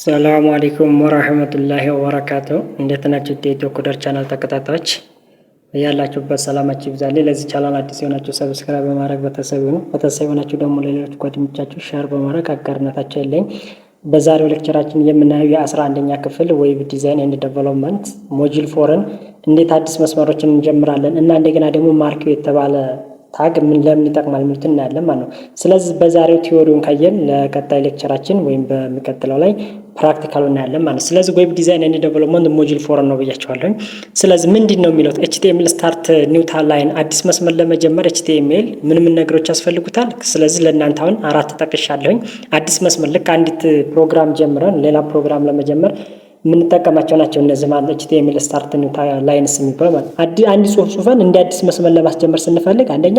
ሰላም አለይኩም ወራህመቱላሂ ወበረካቱ። እንዴት ናችሁ? የኢትዮ ኮደር ቻናል ተከታታዮች ያላችሁበት ሰላማችሁ ይብዛልኝ። ለዚህ ቻናል አዲስ የሆናችሁ ሰብስክራይብ በማድረግ ቤተሰብ ሁኑ። ቤተሰብ ሆናችሁ ደግሞ ለሌሎች ጓደኞቻችሁ ሼር በማድረግ አጋርነታችሁ አይለኝ። በዛሬው ሌክቸራችን የምናየው የ11ኛ ክፍል ዌብ ዲዛይን ኤንድ ዴቨሎፕመንት ሞጁል 4ን እንዴት አዲስ መስመሮችን እንጀምራለን እና እንደገና ደግሞ ማርኪው የተባለ ታግ ምን ለምን ይጠቅማል የሚሉትን እናያለን ማለት ነው። ስለዚህ በዛሬው ቲዮሪውን ካየን ለቀጣይ ሌክቸራችን ወይም በሚቀጥለው ላይ ፕራክቲካሉ እናያለን ማለት ነው። ስለዚህ ዌብ ዲዛይን ኤንድ ዴቨሎፕመንት ሞጁል 4 ነው ብያቸዋለሁ። ስለዚህ ምንድነው የሚለው HTML ስታርት ኒው ታይምላይን አዲስ መስመር ለመጀመር HTML ምን ነገሮች ያስፈልጉታል? ስለዚህ ለእናንተ አሁን 4 ጠቅሻለሁኝ። አዲስ መስመር ልክ አንዲት ፕሮግራም ጀምረን ሌላ ፕሮግራም ለመጀመር የምንጠቀማቸው ናቸው እነዚህ ማለት HTML ስታርት ኒው ላይንስ የሚባለው ማለት አንድ ጽሁፍ ጽፈን እንደ አዲስ መስመር ለማስጀመር ስንፈልግ አንደኛ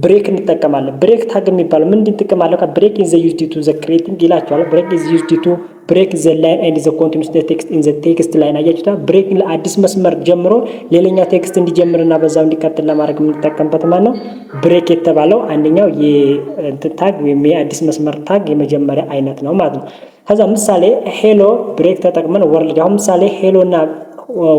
ብሬክ እንጠቀማለን። ብሬክ ታግ የሚባለው ምን እንጠቀማለን? ብሬክ ኢዝ ዩዝድ ቱ ዘ ክሬቲንግ ይላችኋል። ብሬክ ኢዝ ዩዝድ ቱ ብሬክ ዘ ላይን ኤንድ ዘ ኮንቲኒዩስ ቴክስት ኢን ዘ ቴክስት ላይን። አያችሁታ? ብሬክ ለአዲስ መስመር ጀምሮ ሌላኛው ቴክስት እንዲጀምርና በዛው እንዲቀጥል ለማድረግ የምንጠቀምበት ማለት ነው። ብሬክ የተባለው አንደኛው የእንትን ታግ ወይም የአዲስ መስመር ታግ የመጀመሪያ አይነት ነው ማለት ነው። ከዛ ምሳሌ ሄሎ ብሬክ ተጠቅመን ወርልድ አሁን ምሳሌ ሄሎ እና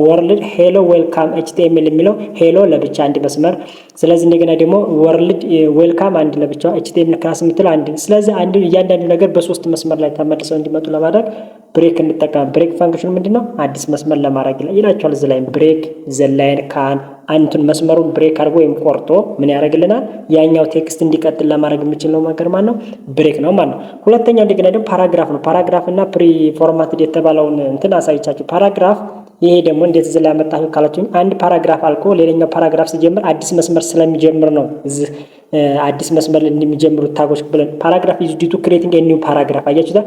ወርልድ ሄሎ ዌልካም HTML የሚለው ሄሎ ለብቻ አንድ መስመር፣ ስለዚህ እንደገና ደግሞ ወርልድ ዌልካም አንድ ለብቻው HTML ክላስ የምትለው አንድ። ስለዚህ አንድ እያንዳንዱ ነገር በሶስት መስመር ላይ ተመልሰው እንዲመጡ ለማድረግ ብሬክ እንጠቀም። ብሬክ ፋንክሽኑ ምንድነው? አዲስ መስመር ለማድረግ ይላችኋል። እዚህ ላይ ብሬክ ዘ ላይን ካን አንቱን መስመሩን ብሬክ አድርጎ ወይም ቆርጦ ምን ያደርግልናል? ያኛው ቴክስት እንዲቀጥል ለማድረግ የሚችል ነው ነገር ማለት ነው። ብሬክ ነው ማለት ነው። ሁለተኛው እንደገና ደግሞ ፓራግራፍ ነው። ፓራግራፍ እና ፕሪ ፎርማትድ የተባለውን እንትን አሳይቻችሁ። ፓራግራፍ ይሄ ደግሞ እንዴት እዚህ ላይ መጣሁ ካላችሁ አንድ ፓራግራፍ አልቆ ሌላኛው ፓራግራፍ ሲጀምር አዲስ መስመር ስለሚጀምር ነው። እዚህ አዲስ መስመር እንደሚጀምሩት ታጎች ብለን ፓራግራፍ ኢዝ ዲቱ ክሬቲንግ ኤ ኒው ፓራግራፍ። አያችሁታ?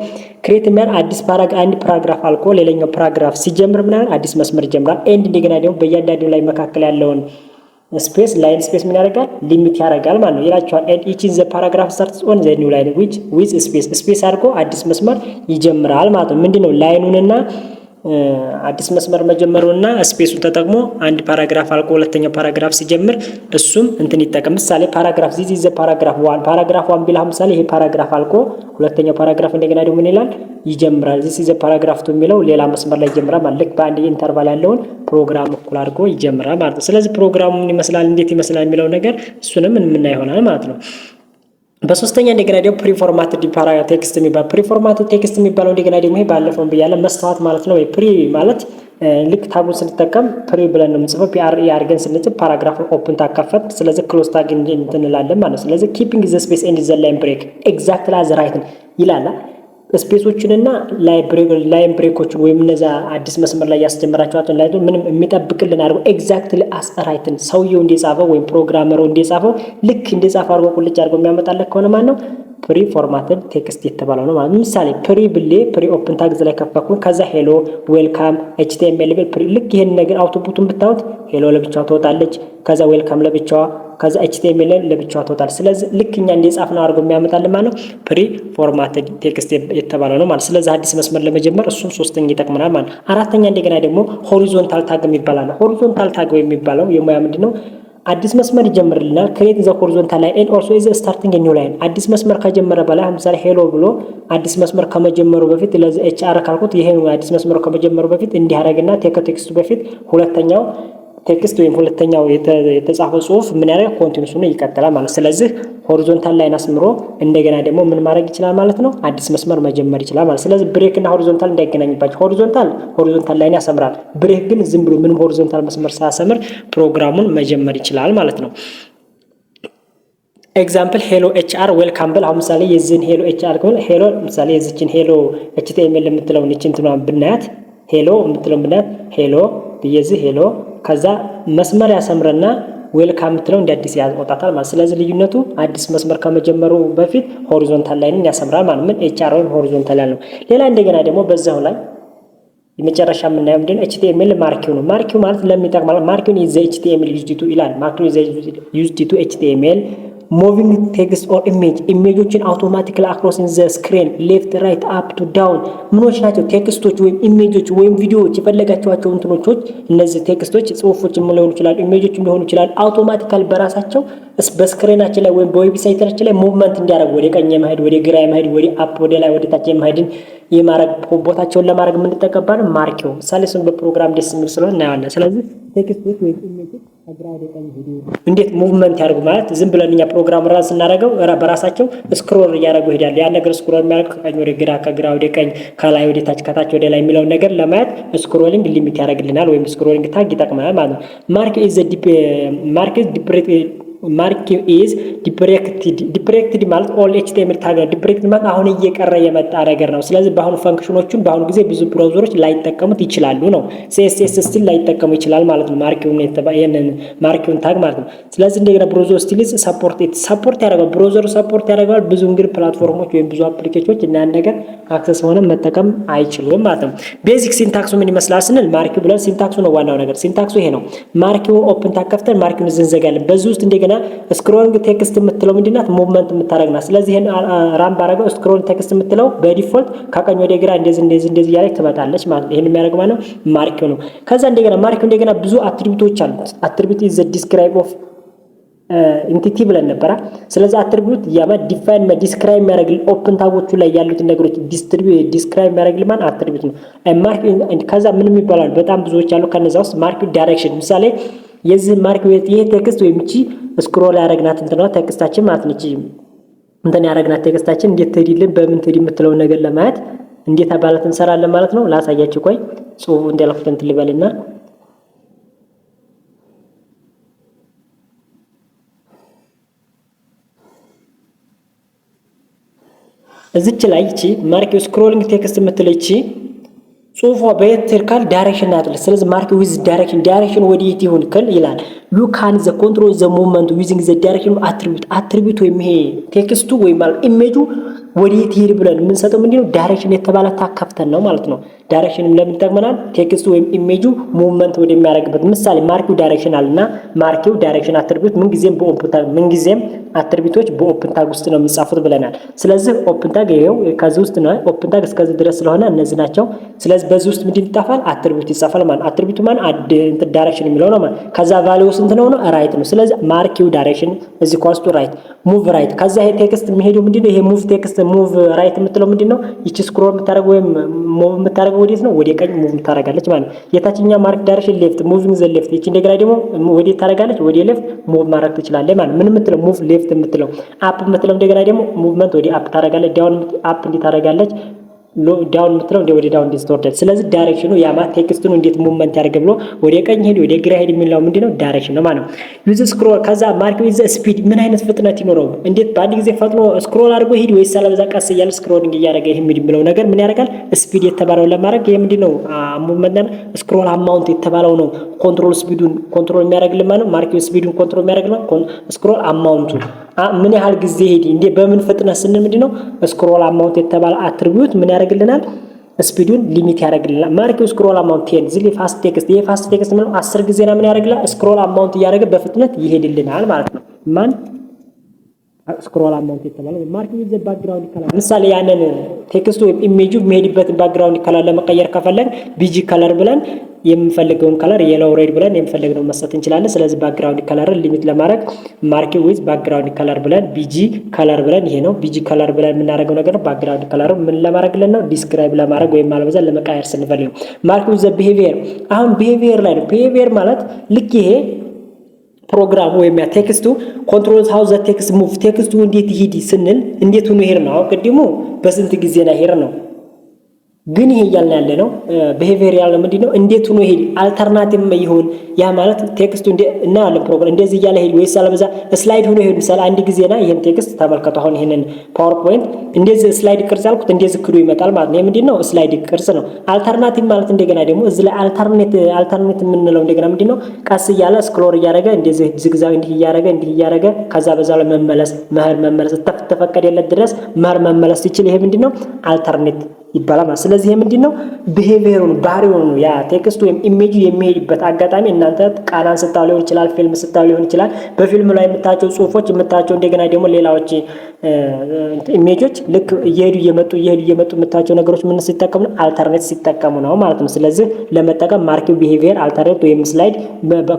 ክሬት የሚያል አዲስ አንድ ፓራግራፍ አልቆ ሌላኛው ፓራግራፍ ሲጀምር ምናምን አዲስ መስመር ይጀምራል። ኤንድ እንደገና ደግሞ በእያንዳንዱ ላይ መካከል ያለውን ስፔስ ላይን ስፔስ ምን ያደርጋል? ሊሚት ያደርጋል ማለት ነው ይላችኋል። ኤንድ ኢች ኢን ዘ ፓራግራፍ ስታርትስ ኦን ዘ ኒው ላይን ዊች ዊዝ ስፔስ አድርጎ አዲስ መስመር ይጀምራል ማለት ነው። ምንድነው ላይኑንና አዲስ መስመር መጀመሩና ስፔሱን ተጠቅሞ አንድ ፓራግራፍ አልቆ ሁለተኛው ፓራግራፍ ሲጀምር እሱም እንትን ይጠቀም። ምሳሌ ፓራግራፍ ዚስ ኢዝ ዘ ፓራግራፍ 1 ፓራግራፍ 1 ቢላ ምሳሌ ይሄ ፓራግራፍ አልቆ ሁለተኛው ፓራግራፍ እንደገና ደግሞ ምን ይላል? ይጀምራል። ዚስ ኢዝ ዘ ፓራግራፍ 2 የሚለው ሌላ መስመር ላይ ይጀምራል ማለት ልክ በአንድ ኢንተርቫል ያለውን ፕሮግራም እኩል አድርጎ ይጀምራል ማለት ነው። ስለዚህ ፕሮግራሙ ምን ይመስላል እንዴት ይመስላል የሚለው ነገር እሱንም ምን ይሆናል ማለት ነው። በሶስተኛ እንደገና ደግሞ ፕሪፎርማትድ ቴክስት የሚባል ፕሪፎርማትድ ቴክስት የሚባለው እንደገና ደግሞ ይሄ ባለፈው ብያለሁ መስታወት ማለት ነው። ፕሪ ማለት ልክ ታጉን ስንጠቀም ፕሪ ብለን ነው የምንጽፈው። ፒአር አድርገን ስንጽፍ ፓራግራፍ ኦፕን ታከፈት፣ ስለዚህ ክሎዝ ታግ እንላለን ማለት ነው። ስለዚህ ኪፒንግ ዘ ስፔስ ኤንድ ዘ ላይን ብሬክ ኤግዛክትሊ አዝ ራይት ይላል። ስፔሶችንና ላይን ብሬኮችን ወይም እነዛ አዲስ መስመር ላይ ያስጀመራቸዋቸውን ላይ ምንም የሚጠብቅልን አድርጎ ኤግዛክትሊ አስ ራይትን ሰውየው እንደጻፈው ወይም ፕሮግራመሩ እንደጻፈው ልክ እንደጻፈው አድርጎ ቁልጭ አድርጎ የሚያመጣለት ከሆነ ማለት ነው ፕሪ ፎርማትድ ቴክስት የተባለው ነው ማለት ነው። ምሳሌ ፕሪ ብሌ ፕሪ ኦፕን ታግ ላይ ከፈኩኝ ከዛ ሄሎ ዌልካም HTML ብል ፕሪ ልክ ይሄን ነገር አውቶፑቱን ብታዩት ሄሎ ለብቻው ትወጣለች፣ ከዛ ዌልካም ለብቻዋ፣ ከዛ HTML ለብቻው ትወጣለች። ስለዚህ ልክ እኛ እንደጻፍነው አድርጎ የሚያመጣልን ማለት ነው ፕሪ ፎርማትድ ቴክስት የተባለው ነው ማለት። ስለዚህ አዲስ መስመር ለመጀመር እሱም ሶስተኛ ይጠቅመናል ማለት። አራተኛ እንደገና ደግሞ ሆሪዞንታል ታግ የሚባል ሆሪዞንታል ታግ የሚባለው የሙያ ምንድነው? አዲስ መስመር ይጀምርልናል። ክሬት ዘ ሆሪዞንታል ላይን ኤንድ ኦልሶ ኢዝ ስታርቲንግ ኒው ላይን አዲስ መስመር ከጀመረ በላይ ለምሳሌ ሄሎ ብሎ አዲስ መስመር ከመጀመሩ በፊት ለዚ HR ካልኩት ይሄ አዲስ መስመር ከመጀመሩ በፊት እንዲህ አደረግና ቴክስቱ በፊት ሁለተኛው ቴክስት ወይም ሁለተኛው የተጻፈው ጽሁፍ ምን ያደርጋል? ኮንቲኒዩስ ነው ይቀጥላል ማለት። ስለዚህ ሆሪዞንታል ላይን አስምሮ እንደገና ደግሞ ምን ማድረግ ይችላል ማለት ነው? አዲስ መስመር መጀመር ይችላል ማለት። ስለዚህ ብሬክ እና ሆሪዞንታል እንዳይገናኝባቸው ሆሪዞንታል ላይን ያሰምራል። ብሬክ ግን ዝም ብሎ ምንም ሆሪዞንታል መስመር ሳያሰምር ፕሮግራሙን መጀመር ይችላል ማለት ነው። ኤግዛምፕል ሄሎ HR ዌልካም ብል አሁን ምሳሌ የዚህን ሄሎ HR ከሆነ ሄሎ ምሳሌ የዚችን ሄሎ HTML የምትለውን እቺን ትኗን ብናያት ሄሎ የምትለውን ብናያት ሄሎ በየዚህ ሄሎ ከዛ መስመር ያሰምረና ዌልካም የምትለው እንደ አዲስ ያወጣታል ማለት። ስለዚህ ልዩነቱ አዲስ መስመር ከመጀመሩ በፊት ሆሪዞንታል ላይንን ያሰምራል ማለት ምን HR ወይም ሆሪዞንታል ያለው። ሌላ እንደገና ደግሞ በዛው ላይ የመጨረሻ የምናየው ምንድን ነው? HTML ማርኪው ነው። ማርኪው ማለት ለምን ይጠቅማል? ማርኪውን ኢዝ HTML ዩዝድ ቱ ይላል። ማርኪው ኢዝ ዩዝድ ቱ HTML moving text or ኢሜጆችን አውቶማቲካሊ አክሮስ ኢን ዘ ስክሪን ሌፍት ራይት አፕ ቱ ዳውን ምኖች ናቸው ቴክስቶች ወይም ኢሜጆች ወይም ቪዲዮዎች የፈለጋቸዋቸው እንትኖች እነዚህ ቴክስቶች ጽሁፎችም ሊሆኑ ይችላል ኢሜጆችም ሊሆኑ ይችላል አውቶማቲካሊ በራሳቸው በስክሪናችን ላይ ወይም በዌብሳይታችን ላይ ሙቭመንት እንዲያደርጉ ወደ ቀኝ የማሄድ ወደ ግራ የማሄድ ወደ አፕ ወደ ላይ ወደ ታች የማሄድን የማረግ ቦታቸውን ለማድረግ የምንጠቀምበት ማርኪው ሳሌስን በፕሮግራም ደስ የሚል ስለሆነ እናያለን። ስለዚህ ቴክስቶች ወይም ኢሜጆች ከግራ ወደ ቀኝ ሄዱ እንዴት ሙቭመንት ያደርጉ ማለት ዝም ብለን እኛ ፕሮግራም ራስ ስናደርገው በራሳቸው ስክሮል እያደረጉ ይሄዳል። ያን ነገር ስክሮል የሚያደርግ ከቀኝ ወደ ግራ ከግራ ወደ ቀኝ ከላይ ወደ ታች ከታች ወደ ላይ የሚለውን ነገር ለማየት ስክሮሊንግ ሊሚት ያደርግልናል ወይም ስክሮሊንግ ታግ ይጠቅመናል ማለት ነው። ማርክ ኢዝ ዲፕሬክትድ ማለት ኦል ኤችቲኤምኤል ታግ ነው። ዲፕሬክትድ ማለት አሁን እየቀረ የመጣ ነገር ነው። ስለዚህ በአሁኑ ፈንክሽኖቹን በአሁኑ ጊዜ ብዙ ብራውዘሮች ላይጠቀሙት ይችላሉ ነው። ሲኤስኤስ ስቲል ላይጠቀሙ ይችላል ማለት ነው። ማርኪውን ታግ ማለት ነው። ስለዚህ እንደገና ብራውዘር ስቲል ሰፖርት ያደርጋል። ብራውዘሩ ሰፖርት ያደርጋል። ብዙ እንግዲህ ፕላትፎርሞች ወይም ብዙ አፕሊኬሽኖች እና ያን ነገር አክሰስ ሆነ መጠቀም አይችሉም ማለት ነው። ቤዚክ ሲንታክሱ ምን ይመስላል ስንል ማርኪው ብለን ሲንታክሱ ነው ዋናው ነገር። ሲንታክሱ ይሄ ነው። ማርኪው ኦፕን ታግ ከፍተን ማርኪውን እንዘጋለን። በዚህ ውስጥ እንደገና ስክሮሊንግ ቴክስት የምትለው ምንድናት ሙቭመንት የምታረግና ስለዚህ ይሄን ራም ባረገው ስክሮሊንግ ቴክስት የምትለው በዲፎልት ከቀኝ ወደ ግራ እንደዚህ ያለች ትመጣለች ማለት ነው። ይሄን የሚያደርግ ማለት ነው ማርኪው ነው። ከዛ እንደገና ማርኪው እንደገና ብዙ አትሪቢዩቶች አሉት። አትሪቢዩት ኢዝ ዘ ዲስክራይብ ኦፍ ኢንቲቲ ብለን ነበር። ስለዚህ አትሪቢዩት ዲፋይን ዲስክራይብ የሚያደርግል ኦፕን ታጎቹ ላይ ያሉትን ነገሮች ዲስክራይብ የሚያደርግል ማለት አትሪቢዩት ነው። ማርኪው ከዛ ምንም ይባላል በጣም ብዙዎች አሉ። ከነዛ ውስጥ ማርኪው ዳይሬክሽን ምሳሌ የዚህ ማርኪው ይሄ ቴክስት ወይም እቺ ስክሮል ያደረግናት እንትነው ቴክስታችን ማለት ነው። እቺ እንትን ያደረግናት ቴክስታችን እንዴት ትሄድልን በምን ትሄድ የምትለው ነገር ለማየት እንዴት አባላት እንሰራለን ማለት ነው። ላሳያችሁ ቆይ ጽሁፉ እንደላኩት እንትን ልበልና እዚች ላይ እቺ ማርኪው ስክሮሊንግ ቴክስት የምትለው እቺ ጽሁፏ በየትርካል ዳይሬክሽን ናት። ስለዚህ ማርክ ዊዝ ዳይሬክሽን ወዴት ይሁን ከል ይላል ዩ ካን ዘ ኮንትሮል ዘ ሞመንት ዩዚንግ ዘ ዳይሬክሽን አትሪቢዩት ወይም ይሄ ቴክስቱ ወይም ማለት ኢሜጁ ወዴት ይሄድ ብለን የምንሰጠው ምንድነው ዳይሬክሽን የተባለ ታከፍተን ነው ማለት ነው። ዳይሬክሽንም ለምን ይጠቅመናል? ቴክስቱ ወይም ኢሜጁ ሙቭመንት ወደሚያደርግበት ምሳሌ ማርኪው ዳይሬክሽናል እና ማርኪው ዳይሬክሽን አትሪቢዩት ምንጊዜም አትሪቢዩቶች በኦፕን ታግ ውስጥ ነው የሚጻፉት ብለናል። ስለዚህ ኦፕን ታግ ይሄው ከዚህ ውስጥ ነው። ኦፕን ታግ እስከዚህ ድረስ ስለሆነ እነዚህ ናቸው። ስለዚህ በዚህ ውስጥ ምንድን ይጻፋል? አትሪቢዩት ይጻፋል ማለት አትሪቢዩት ማለት ዳይሬክሽን የሚለው ነው ማለት ከዛ ቫልዩ ስንት ነው ራይት ነው። ስለዚህ ማርኪው ዳይሬክሽን እዚህ ኮስቱ ራይት ሙቭ ራይት ከዛ ይሄ ቴክስት የሚሄደው ምንድነው? ይሄ ሙቭ ቴክስት ሙቭ ራይት የምትለው ምንድነው? ይቺ ስክሮል የምታደርገው ወይም ሙቭ የምታደርገው ወዴት ነው? ወደ ቀኝ ሙቭ ታደርጋለች ማለት ነው። የታችኛው ማርክ ዳይሬክሽን ሌፍት ሙቪንግ ዘ ሌፍት። ይቺ እንደገና ደግሞ ወዴት ታደርጋለች? ወደ ሌፍት ሙቭ ማድረግ ትችላለች ማለት ምን የምትለው ሙቭ ሌፍት የምትለው አፕ የምትለው እንደገና ደግሞ ሙቭመንት ወደ አፕ ታደርጋለች። ዳውን አፕ እንዲታደርጋለች ዳውን የምትለው ወደ ዳውን ዲስቶርትድ። ስለዚህ ዳይሬክሽኑ ያማ ቴክስቱን እንዴት ሙቭመንት ያደርግ ብሎ ወደ ቀኝ ሄድ ወደ ግራ ሄድ የሚለው ምንድነው? ዳይሬክሽን ነው ማለት ነው። ዩዝ ስክሮል ከዛ ማርክ ዊዝ ስፒድ ምን አይነት ፍጥነት ይኖረው እንዴት በአንድ ጊዜ ፈጥኖ ስክሮል አድርጎ ሄድ ወይስ አለበዛ ቀስ እያለ ስክሮሊንግ እያደረገ ይሄ የሚለው ነገር ምን ያደርጋል? ስፒድ የተባለው ለማድረግ ይሄ ምንድነው? ሙቭመንት ስክሮል አማውንት የተባለው ነው። ኮንትሮል ስፒዱን ኮንትሮል የሚያደርግልን ማለት ነው። ማርክ ዊዝ ስፒዱን ኮንትሮል የሚያደርግልን ስክሮል አማውንቱ ምን ያህል ጊዜ ሄድ እንዴ በምን ፍጥነት ስንል ምንድነው? ስክሮል አማውንት የተባለ አትሪቢዩት ምን ያደርግልናል? ስፒዱን ሊሚት ያደርግልናል። ማርኪው ስክሮል አማውንት 10 ዝሊ ፋስት ቴክስት ይሄ ፋስት ቴክስት ምን 10 ጊዜ ነው ምን ያደርግልናል? ስክሮል አማውንት እያደረገ በፍጥነት ይሄድልናል ማለት ነው። ማን ስክሮል አማውንት የተባለው ማርኪው ዘ ባክግራውንድ ከለር ምሳሌ ያንን ቴክስቱ ወይም ኢሜጁ የሚሄድበትን ባክግራውንድ ከለር ለመቀየር ከፈለግ ቢጂ ከለር ብለን የምንፈልገውን ከለር የለው ሬድ ብለን የምንፈልገውን መስጠት እንችላለን። ስለዚህ ባክግራውንድ ከለርን ሊሚት ለማድረግ ማርኪው ዊዝ ባክግራውንድ ከለር ብለን ቢጂ ከለር ብለን ይሄ ነው ቢጂ ከለር ብለን የምናደርገው ነገር ነው። ባክግራውንድ ከለሩ ምን ለማድረግልን ነው? ዲስክራይብ ለማድረግ ወይም ማለበዛ ለመቀየር ስንፈልግ ነው። ማርኪው ዘ ቢሄቪየር አሁን ቢሄቪየር ላይ ነው። ቢሄቪየር ማለት ልክ ይሄ ፕሮግራሙ ወይም ያ ቴክስቱ ኮንትሮልስ ሃው ዘ ቴክስት ሙቭ ቴክስቱ እንዴት ይሄድ ስንል እንዴት ሆኖ ይሄድ ነው። አሁን ቅድሙ በስንት ጊዜ ነው ይሄድ ነው ግን ይሄ እያልን ያለ ነው ቢሄቪየር ያለው ምንድነው? እንዴት ሆኖ ይሄድ አልተርናቲቭ ይሁን ያ ማለት ቴክስቱ እና ያለ ፕሮግራም እንደዚህ እያለ ይሄድ ወይስ አለበዛ ስላይድ ሆኖ ይሄድ ምሳሌ አንድ ጊዜና ይሄን ቴክስት ተመልከቱ። አሁን ይሄንን ፓወርፖይንት እንደዚህ ስላይድ ቅርጽ አልኩት እንደዚህ ክዶ ይመጣል ማለት ነው። ይሄ ምንድነው? ስላይድ ቅርጽ ነው። አልተርናቲቭ ማለት እንደገና ደግሞ እዚህ ላይ አልተርኔት የምንለው እንደገና ምንድነው? ቀስ እያለ ስክሮል እያደረገ እንደዚህ ዝግዛግ እንዲህ እያደረገ ከዛ በዛ ላይ መመለስ ተፈቀደለት ድረስ መመለስ ይችላል። ይሄ ምንድነው? አልተርኔት ይባላል ማለት። ስለዚህ ይሄ ምንድነው ቢሄቪየሩን ባህሪውን ያ ቴክስት ወይም ኢሜጁ የሚሄድበት አጋጣሚ እናንተ ቃላን ስታዩ ሊሆን ይችላል፣ ፊልም ስታዩ ሊሆን ይችላል። በፊልም ላይ የምታቸው ጽሁፎች የምታቸው እንደገና ደግሞ ሌላዎች ኢሜጆች ልክ እየሄዱ እየመጡ የምታቸው ነገሮች ምን ሲጠቀሙ ነው? አልተርኔት ሲጠቀሙ ነው ማለት ነው። ስለዚህ ለመጠቀም ማርኪው ቢሄቪየር አልተርኔት ወይም ስላይድ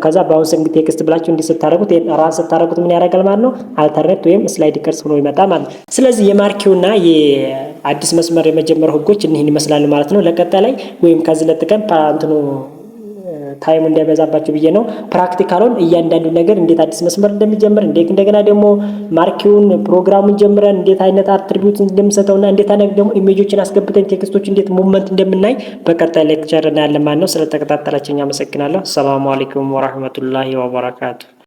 ከዛ ባውንስ ቴክስት ብላችሁ እንዲህ ስታደርጉት ራን ስታደርጉት ምን ያደርጋል ማለት ነው? አልተርኔት ወይም ስላይድ ቅርጽ ሆኖ ይመጣል ማለት ነው። ስለዚህ የማርኪውና የአዲስ መስመር የመጀመሪያው ህጎች እነዚህን ይመስላሉ ማለት ነው። ለቀጣይ ወይም ከዚህ ለጥቀም እንትኑ ታይሙ እንዳይበዛባችሁ ብዬ ነው። ፕራክቲካሉን እያንዳንዱ ነገር እንዴት አዲስ መስመር እንደሚጀምር እንደገና ደግሞ ማርኪውን ፕሮግራሙን ጀምረን እንዴት አይነት አትሪቢዩት እንደምሰጠውና እንዴት አይነት ደግሞ ኢሜጆችን አስገብተን ቴክስቶች እንዴት ሙቭመንት እንደምናይ በቀጣይ ሌክቸር እናያለን ማለት ነው። ስለተከታተላችሁኝ አመሰግናለሁ። ሰላም አለይኩም ወራህመቱላሂ ወበረካቱ።